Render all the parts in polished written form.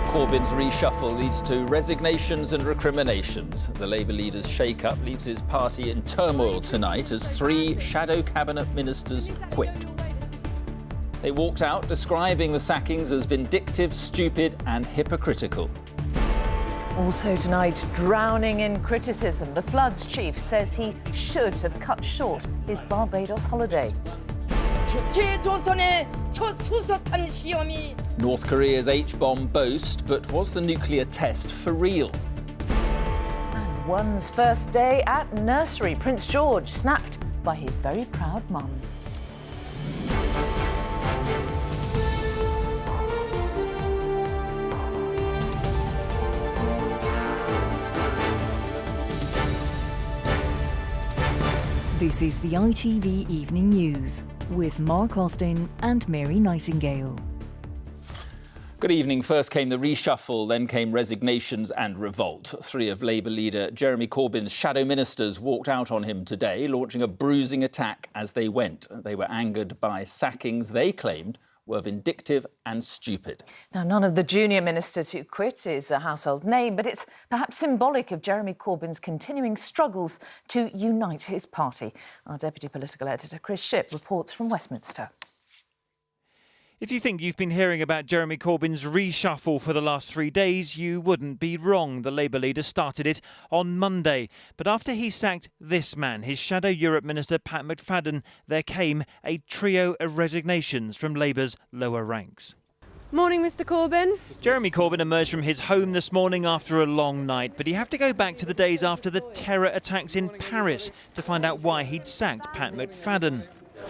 Corbyns' reshuffle leads to resignations and recriminations. The Labour leader's shake-up leaves his party in turmoil tonight as 3 shadow cabinet ministers quit. They walked out describing the sackings as vindictive, stupid and hypocritical. Also tonight, drowning in criticism, the Floods chief says he should have cut short his Barbados holiday. North Korea's H-bomb boast, but was the nuclear test for real? And one's first day at nursery, Prince George snapped by his very proud mum. This is the ITV Evening News with Mark Austin and Mary Nightingale. Good evening. First came the reshuffle, then came resignations and revolt. 3 of Labour leader Jeremy Corbyn's shadow ministers walked out on him today, launching a bruising attack as they went. They were angered by sackings they claimed were vindictive and stupid. Now, none of the junior ministers who quit is a household name, but it's perhaps symbolic of Jeremy Corbyn's continuing struggles to unite his party. Our deputy political editor, Chris Shipp, reports from Westminster. If you think you've been hearing about Jeremy Corbyn's reshuffle for the last 3 days, you wouldn't be wrong. The Labour leader started it on Monday. But after he sacked this man, his shadow Europe minister Pat McFadden, there came a trio of resignations from Labour's lower ranks. Morning, Mr Corbyn. Jeremy Corbyn emerged from his home this morning after a long night, but he had to go back to the days after the terror attacks in Paris to find out why he'd sacked Pat McFadden.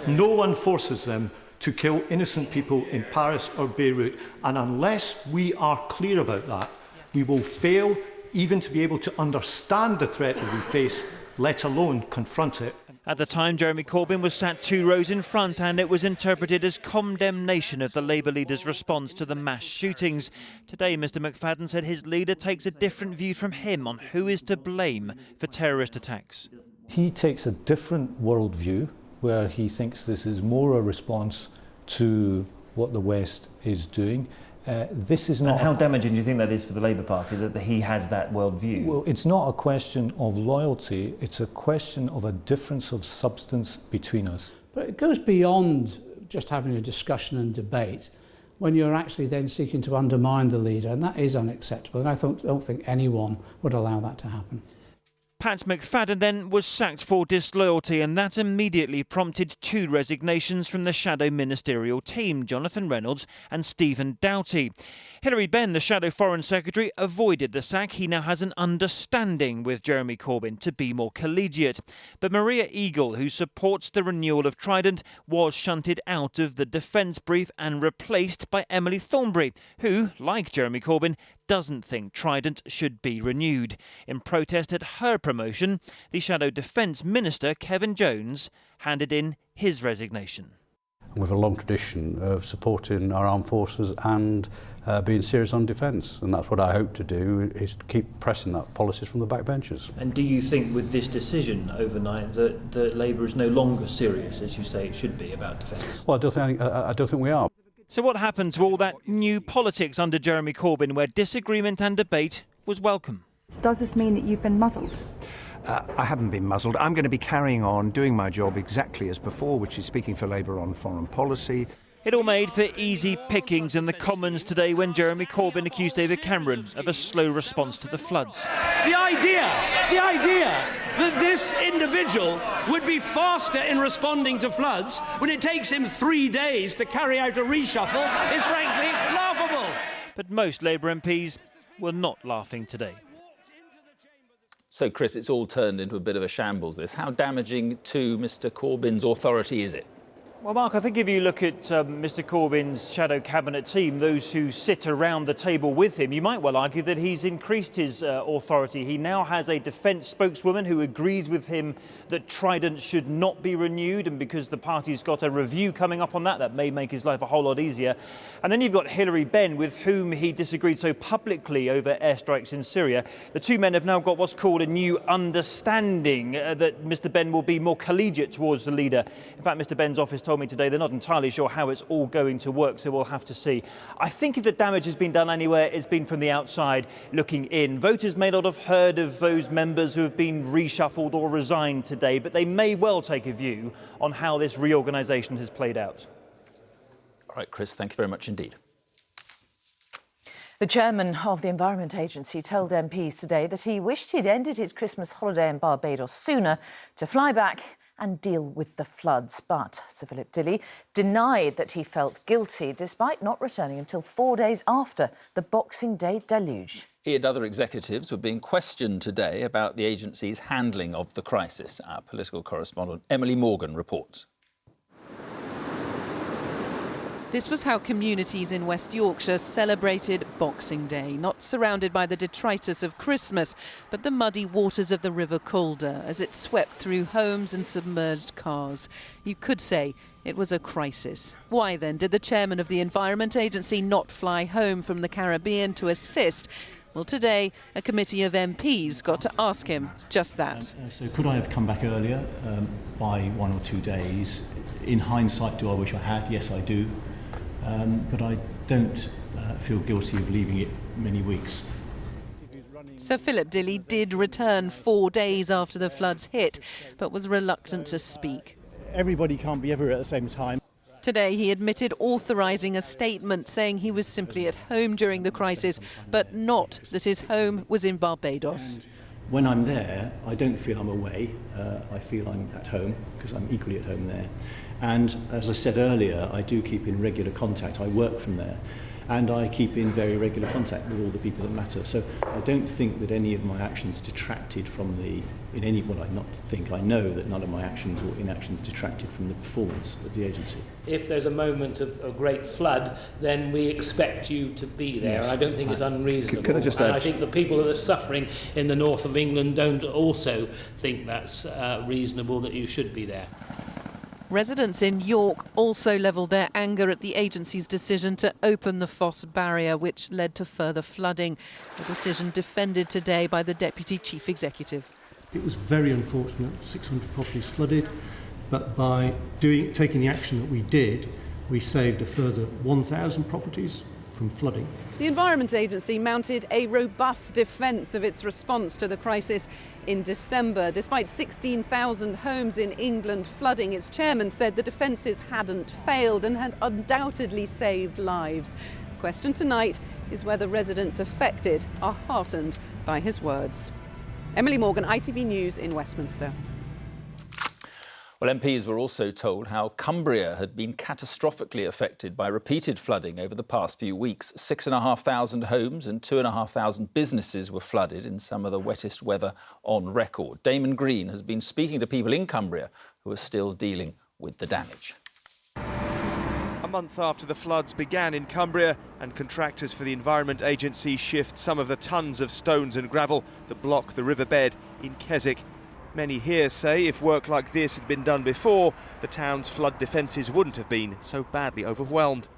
No one forces them to kill innocent people in Paris or Beirut, and unless we are clear about that, we will fail even to be able to understand the threat that we face, let alone confront it. At the time, Jeremy Corbyn was sat 2 rows in front, and it was interpreted as condemnation of the Labour leader's response to the mass shootings. Today, Mr McFadden said his leader takes a different view from him on who is to blame for terrorist attacks. He takes a different worldview, where he thinks this is more a response to what the West is doing. This is not. And how damaging do you think that is for the Labour Party, that he has that worldview? Well, it's not a question of loyalty, it's a question of a difference of substance between us. But it goes beyond just having a discussion and debate when you're actually then seeking to undermine the leader, and that is unacceptable, and I don't think anyone would allow that to happen. Pat McFadden then was sacked for disloyalty, and that immediately prompted 2 resignations from the shadow ministerial team, Jonathan Reynolds and Stephen Doughty. Hilary Benn, the shadow foreign secretary, avoided the sack. He now has an understanding with Jeremy Corbyn to be more collegiate. But Maria Eagle, who supports the renewal of Trident, was shunted out of the defence brief and replaced by Emily Thornberry, who, like Jeremy Corbyn, doesn't think Trident should be renewed. In protest at her promotion, the Shadow Defence Minister, Kevin Jones, handed in his resignation. We have a long tradition of supporting our armed forces and being serious on defence, and that's what I hope to do, is to keep pressing that policies from the backbenches. And do you think with this decision overnight that Labour is no longer serious, as you say it should be, about defence? Well, I don't think we are. So what happened to all that new politics under Jeremy Corbyn, where disagreement and debate was welcome? Does this mean that you've been muzzled? I haven't been muzzled. I'm going to be carrying on doing my job exactly as before, which is speaking for Labour on foreign policy. It all made for easy pickings in the Commons today when Jeremy Corbyn accused David Cameron of a slow response to the floods. The idea that this individual would be faster in responding to floods when it takes him 3 days to carry out a reshuffle is frankly laughable. But most Labour MPs were not laughing today. So, Chris, it's all turned into a bit of a shambles, this. How damaging to Mr Corbyn's authority is it? Well, Mark, I think if you look at Mr Corbyn's shadow cabinet team, those who sit around the table with him, you might well argue that he's increased his authority. He now has a defence spokeswoman who agrees with him that Trident should not be renewed, and because the party's got a review coming up on that, that may make his life a whole lot easier. And then you've got Hilary Benn, with whom he disagreed so publicly over airstrikes in Syria. The 2 men have now got what's called a new understanding that Mr Benn will be more collegiate towards the leader. In fact, Mr Benn's office told me today they're not entirely sure how it's all going to work, so we'll have to see. I think if the damage has been done anywhere, it's been from the outside looking in. Voters may not have heard of those members who have been reshuffled or resigned today, but they may well take a view on how this reorganisation has played out. All right, Chris, thank you very much indeed. The chairman of the Environment Agency told MPs today that he wished he'd ended his Christmas holiday in Barbados sooner to fly back and deal with the floods. But Sir Philip Dilley denied that he felt guilty, despite not returning until 4 days after the Boxing Day deluge. He and other executives were being questioned today about the agency's handling of the crisis. Our political correspondent Emily Morgan reports. This was how communities in West Yorkshire celebrated Boxing Day, not surrounded by the detritus of Christmas, but the muddy waters of the River Calder as it swept through homes and submerged cars. You could say it was a crisis. Why then did the chairman of the Environment Agency not fly home from the Caribbean to assist? Well, today, a committee of MPs got to ask him just that. So could I have come back earlier by 1 or 2 days? In hindsight, do I wish I had? Yes, I do. But I don't feel guilty of leaving it many weeks. Sir Philip Dilley did return 4 days after the floods hit, but was reluctant to speak. Everybody can't be everywhere at the same time. Today he admitted authorising a statement saying he was simply at home during the crisis, but not that his home was in Barbados. And when I'm there, I don't feel I'm away. I feel I'm at home because I'm equally at home there. And as I said earlier, I do keep in regular contact. I work from there, and I keep in very regular contact with all the people that matter. So I don't think that any of my actions detracted from I know that none of my actions or inactions detracted from the performance of the agency. If there's a moment of great flood, then we expect you to be there. Yes. I don't think it's unreasonable. Could I just add? And I think the people that are suffering in the north of England don't also think that's reasonable, that you should be there. Residents in York also levelled their anger at the agency's decision to open the Foss barrier, which led to further flooding. A decision defended today by the Deputy Chief Executive. It was very unfortunate, 600 properties flooded, but by taking the action that we did, we saved a further 1,000 properties from flooding. The Environment Agency mounted a robust defence of its response to the crisis in December. Despite 16,000 homes in England flooding, its chairman said the defences hadn't failed and had undoubtedly saved lives. The question tonight is whether residents affected are heartened by his words. Emily Morgan, ITV News in Westminster. Well, MPs were also told how Cumbria had been catastrophically affected by repeated flooding over the past few weeks. 6,500 homes and 2,500 businesses were flooded in some of the wettest weather on record. Damon Green has been speaking to people in Cumbria who are still dealing with the damage. A month after the floods began in Cumbria and contractors for the Environment Agency shift some of the tons of stones and gravel that block the riverbed in Keswick. Many here say if work like this had been done before, the town's flood defences wouldn't have been so badly overwhelmed.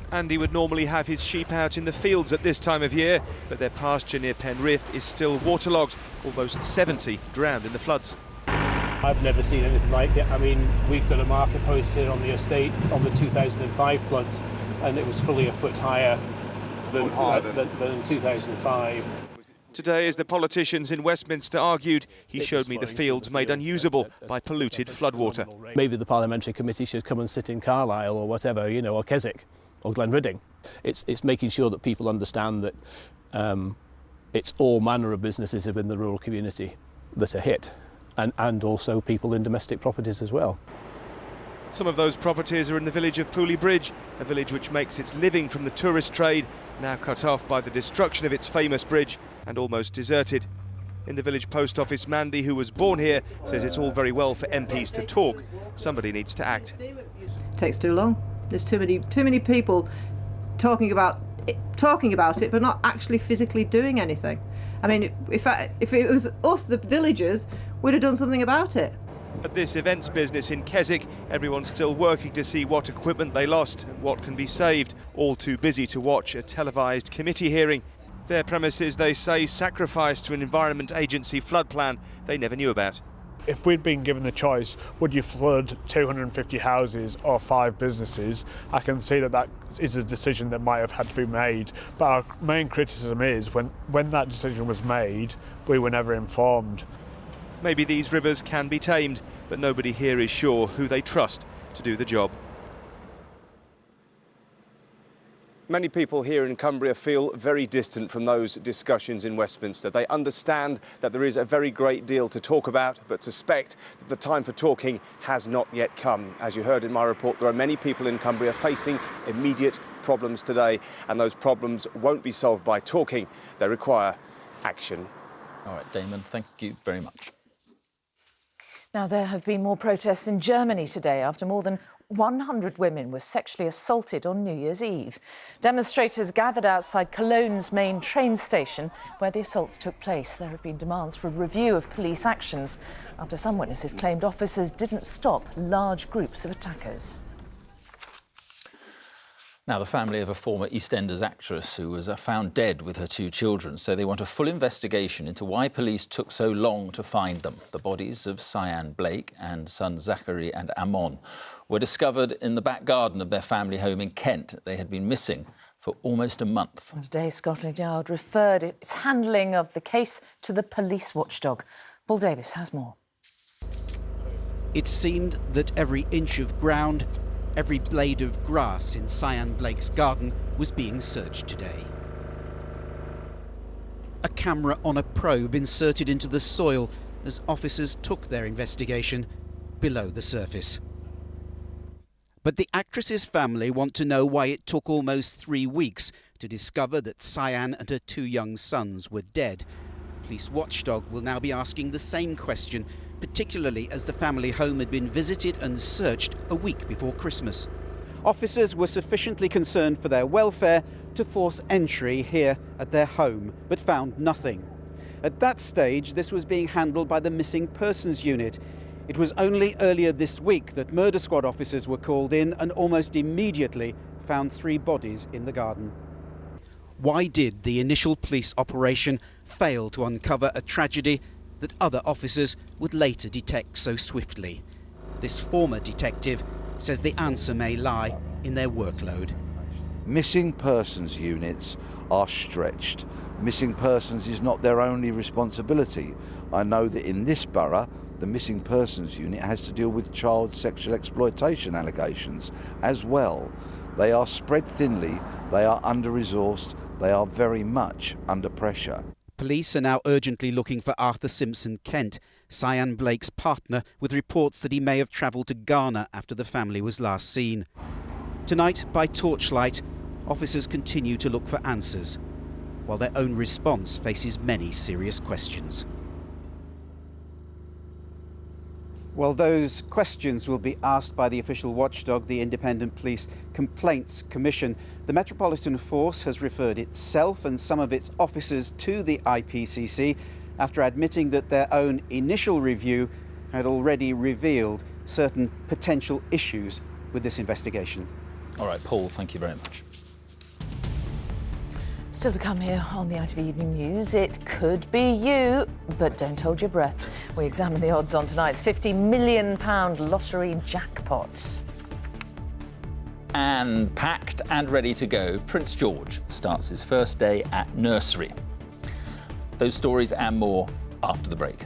Andy would normally have his sheep out in the fields at this time of year, but their pasture near Penrith is still waterlogged, almost 70 drowned in the floods. I've never seen anything like it. I mean, we've got a marker post here on the estate on the 2005 floods, and it was fully a foot higher than 2005. Today, as the politicians in Westminster argued, he showed me the fields made unusable by polluted floodwater. Maybe the parliamentary committee should come and sit in Carlisle or whatever, you know, or Keswick or Glenridding. It's making sure that people understand that it's all manner of businesses within the rural community that are hit, and also people in domestic properties as well. Some of those properties are in the village of Pooley Bridge, a village which makes its living from the tourist trade, now cut off by the destruction of its famous bridge and almost deserted. In the village post office, Mandy, who was born here, says it's all very well for MPs to talk. Somebody needs to act. It takes too long. There's too many people talking about it, but not actually physically doing anything. I mean, if it was us, the villagers, we'd have done something about it. At this events business in Keswick, everyone's still working to see what equipment they lost and what can be saved, all too busy to watch a televised committee hearing. Their premises, they say, sacrificed to an Environment Agency flood plan they never knew about. If we'd been given the choice, would you flood 250 houses or 5 businesses, I can see that is a decision that might have had to be made. But our main criticism is when that decision was made, we were never informed. Maybe these rivers can be tamed, but nobody here is sure who they trust to do the job. Many people here in Cumbria feel very distant from those discussions in Westminster. They understand that there is a very great deal to talk about, but suspect that the time for talking has not yet come. As you heard in my report, there are many people in Cumbria facing immediate problems today, and those problems won't be solved by talking. They require action. All right, Damon, thank you very much. Now, there have been more protests in Germany today after more than 100 women were sexually assaulted on New Year's Eve. Demonstrators gathered outside Cologne's main train station where the assaults took place. There have been demands for a review of police actions after some witnesses claimed officers didn't stop large groups of attackers. Now, the family of a former EastEnders actress who was found dead with her 2 children say they want a full investigation into why police took so long to find them. The bodies of Sian Blake and sons Zachary and Amon were discovered in the back garden of their family home in Kent. They had been missing for almost a month. And today, Scotland Yard referred its handling of the case to the police watchdog. Paul Davis has more. It seemed that every inch of ground, every blade of grass in Sian Blake's garden was being searched today. A camera on a probe inserted into the soil as officers took their investigation below the surface. But the actress's family want to know why it took almost 3 weeks to discover that Sian and her 2 young sons were dead. Police watchdog will now be asking the same question, particularly as the family home had been visited and searched a week before Christmas. Officers were sufficiently concerned for their welfare to force entry here at their home, but found nothing. At that stage, this was being handled by the Missing Persons Unit. It was only earlier this week that murder squad officers were called in and almost immediately found 3 bodies in the garden. Why did the initial police operation fail to uncover a tragedy that other officers would later detect so swiftly? This former detective says the answer may lie in their workload. Missing persons units are stretched. Missing persons is not their only responsibility. I know that in this borough, the Missing Persons Unit has to deal with child sexual exploitation allegations as well. They are spread thinly, they are under-resourced, they are very much under pressure. Police are now urgently looking for Arthur Simpson Kent, Sian Blake's partner, with reports that he may have travelled to Ghana after the family was last seen. Tonight, by torchlight, officers continue to look for answers, while their own response faces many serious questions. Well, those questions will be asked by the official watchdog, the Independent Police Complaints Commission. The Metropolitan Force has referred itself and some of its officers to the IPCC after admitting that their own initial review had already revealed certain potential issues with this investigation. All right, Paul, thank you very much. Still to come here on the ITV Evening News, it could be you, but don't hold your breath. We examine the odds on tonight's £50 million lottery jackpots. And packed and ready to go, Prince George starts his first day at nursery. Those stories and more after the break.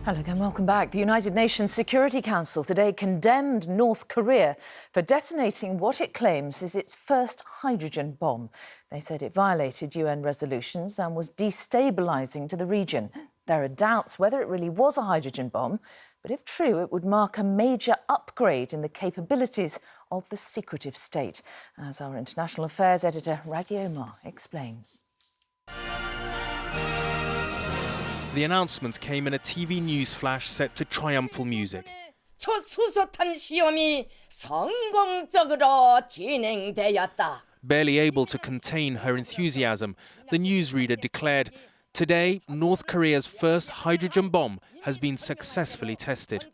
Hello again, welcome back. The United Nations Security Council today condemned North Korea for detonating what it claims is its first hydrogen bomb. They said it violated UN resolutions and was destabilising to the region. There are doubts whether it really was a hydrogen bomb, but if true, it would mark a major upgrade in the capabilities of the secretive state, as our international affairs editor Raghi Omar explains. The announcement came in a TV news flash set to triumphal music. 첫 수소탄 시험이 성공적으로 진행되었다. Barely able to contain her enthusiasm, the newsreader declared, "Today, North Korea's first hydrogen bomb has been successfully tested."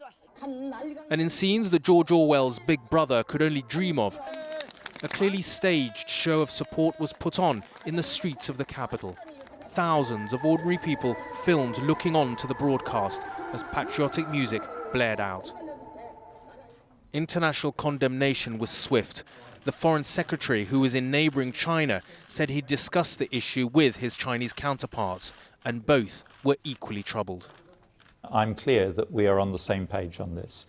And in scenes that George Orwell's Big Brother could only dream of, a clearly staged show of support was put on in the streets of the capital. Thousands of ordinary people filmed looking on to the broadcast as patriotic music blared out. International condemnation was swift. The Foreign Secretary, who was in neighbouring China, said he'd discussed the issue with his Chinese counterparts, and both were equally troubled. I'm clear that we are on the same page on this.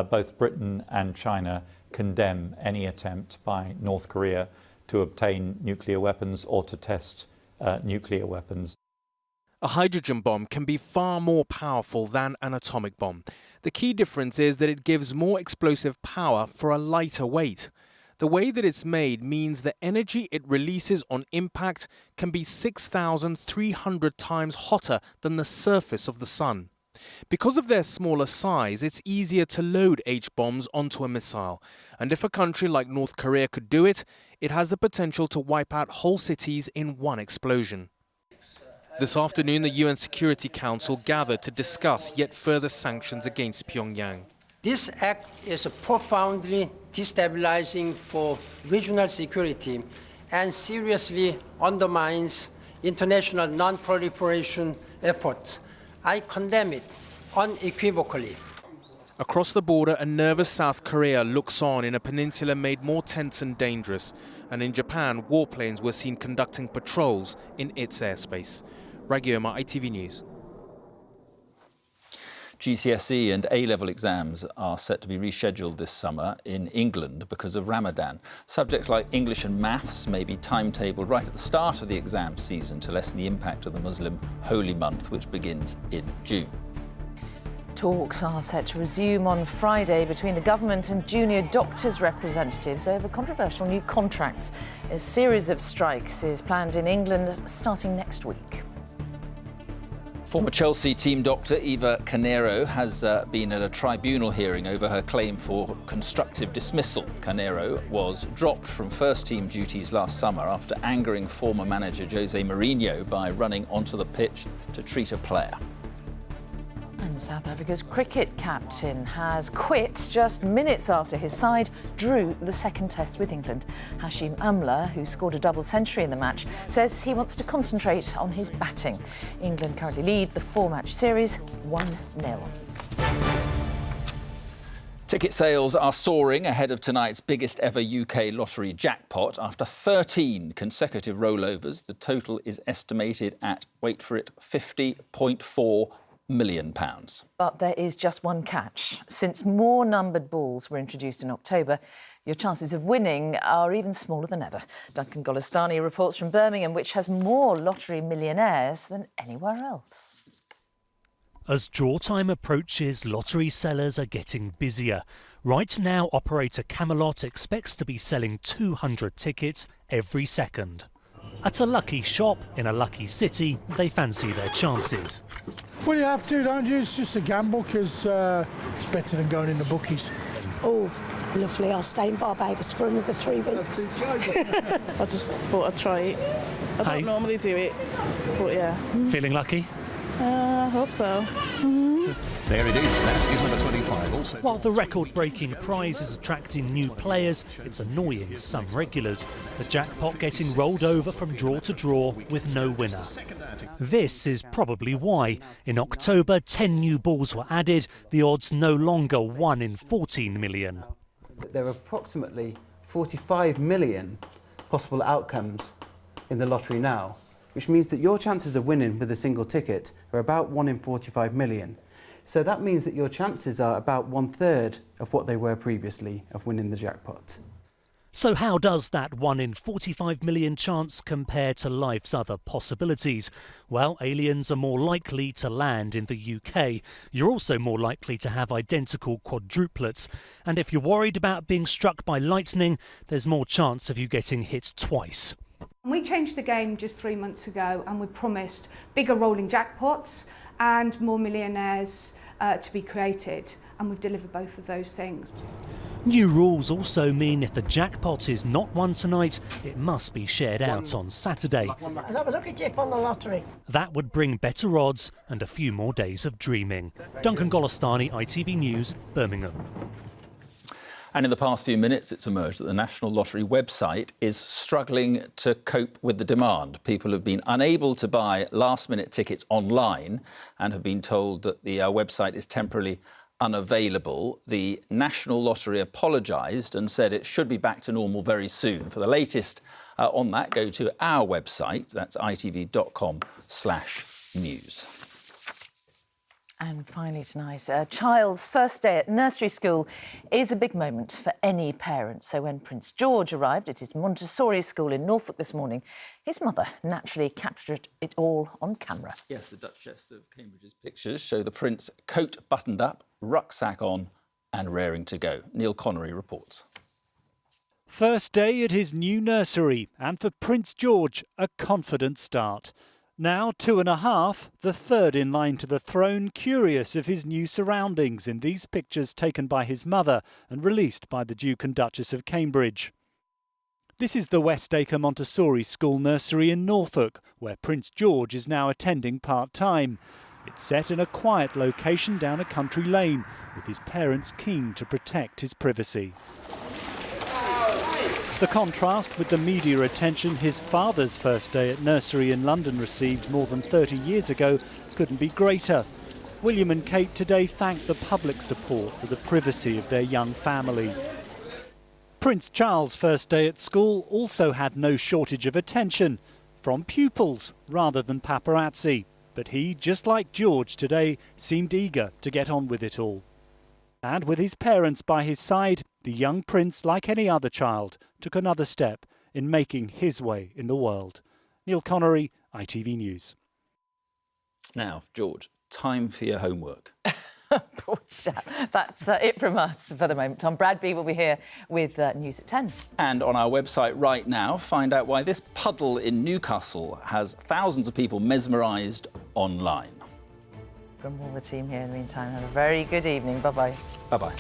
Both Britain and China condemn any attempt by North Korea to obtain nuclear weapons or to test nuclear weapons. A hydrogen bomb can be far more powerful than an atomic bomb. The key difference is that it gives more explosive power for a lighter weight. The way that it's made means the energy it releases on impact can be 6,300 times hotter than the surface of the sun. Because of their smaller size, it's easier to load H-bombs onto a missile. And if a country like North Korea could do it, it has the potential to wipe out whole cities in one explosion. This afternoon, the UN Security Council gathered to discuss yet further sanctions against Pyongyang. This act is profoundly destabilizing for regional security and seriously undermines international non-proliferation efforts. I condemn it unequivocally. Across the border, a nervous South Korea looks on in a peninsula made more tense and dangerous. And in Japan, warplanes were seen conducting patrols in its airspace. Ragioma, ITV News. GCSE and A-level exams are set to be rescheduled this summer in England because of Ramadan. Subjects like English and maths may be timetabled right at the start of the exam season to lessen the impact of the Muslim holy month, which begins in June. Talks are set to resume on Friday between the government and junior doctors' representatives over controversial new contracts. A series of strikes is planned in England starting next week. Former Chelsea team doctor Eva Carneiro has been at a tribunal hearing over her claim for constructive dismissal. Carneiro was dropped from first-team duties last summer after angering former manager Jose Mourinho by running onto the pitch to treat a player. And South Africa's cricket captain has quit just minutes after his side drew the second test with England. Hashim Amla, who scored a double century in the match, says he wants to concentrate on his batting. England currently lead the four-match series 1-0. Ticket sales are soaring ahead of tonight's biggest ever UK lottery jackpot. After 13 consecutive rollovers, the total is estimated at, wait for it, £50.4 million. But there is just one catch. Since more numbered balls were introduced in October, your chances of winning are even smaller than ever. Duncan Golestani reports from Birmingham, which has more lottery millionaires than anywhere else. As draw time approaches, lottery sellers are getting busier. Right now, operator Camelot expects to be selling 200 tickets every second. At a lucky shop in a lucky city, they fancy their chances. Well, you have to, don't you? It's just a gamble because it's better than going in the bookies. Oh, lovely. I'll stay in Barbados for another 3 weeks. I just thought I'd try it. I don't normally do it, but yeah. Feeling lucky? I hope so. There it is, that is number 25. Also, while the record-breaking prize is attracting new players, it's annoying some regulars. The jackpot getting rolled over from draw to draw with no winner. This is probably why. In October, 10 new balls were added, the odds no longer 1 in 14 million. There are approximately 45 million possible outcomes in the lottery now, which means that your chances of winning with a single ticket are about 1 in 45 million. So that means that your chances are about 1/3 of what they were previously of winning the jackpot. So how does that 1 in 45 million chance compare to life's other possibilities? Well, aliens are more likely to land in the UK. You're also more likely to have identical quadruplets. And if you're worried about being struck by lightning, there's more chance of you getting hit twice. We changed the game just 3 months ago and we promised bigger rolling jackpots and more millionaires to be created. and we've delivered both of those things. New rules also mean if the jackpot is not won tonight, it must be shared out on Saturday. Have a look at Jip on the lottery. That would bring better odds and a few more days of dreaming. Duncan Golostani, ITV News, Birmingham. And in the past few minutes, it's emerged that the National Lottery website is struggling to cope with the demand. People have been unable to buy last-minute tickets online and have been told that the website is temporarily unavailable. The National Lottery apologised and said it should be back to normal very soon. For the latest on that, go to our website. That's itv.com/news. And finally tonight, a child's first day at nursery school is a big moment for any parent. So when Prince George arrived at his Montessori school in Norfolk this morning, his mother naturally captured it all on camera. Yes, the Duchess of Cambridge's pictures show the Prince coat buttoned up, rucksack on and raring to go. Neil Connery reports. First day at his new nursery, and for Prince George, a confident start. Now 2.5, the third in line to the throne, curious of his new surroundings in these pictures taken by his mother and released by the Duke and Duchess of Cambridge. This is the Westacre Montessori School nursery in Norfolk, where Prince George is now attending part-time. It's set in a quiet location down a country lane, with his parents keen to protect his privacy. The contrast with the media attention his father's first day at nursery in London received more than 30 years ago couldn't be greater. William and Kate today thanked the public support for the privacy of their young family. Prince Charles' first day at school also had no shortage of attention from pupils rather than paparazzi. But he, just like George today, seemed eager to get on with it all. And with his parents by his side, the young prince, like any other child, took another step in making his way in the world. Neil Connery, ITV News. Now, George, time for your homework. Poor chap. That's it from us for the moment. Tom Bradby will be here with news at 10. And on our website right now, find out why this puddle in Newcastle has thousands of people mesmerised online. From all the team here in the meantime, have a very good evening. Bye-bye. Bye-bye.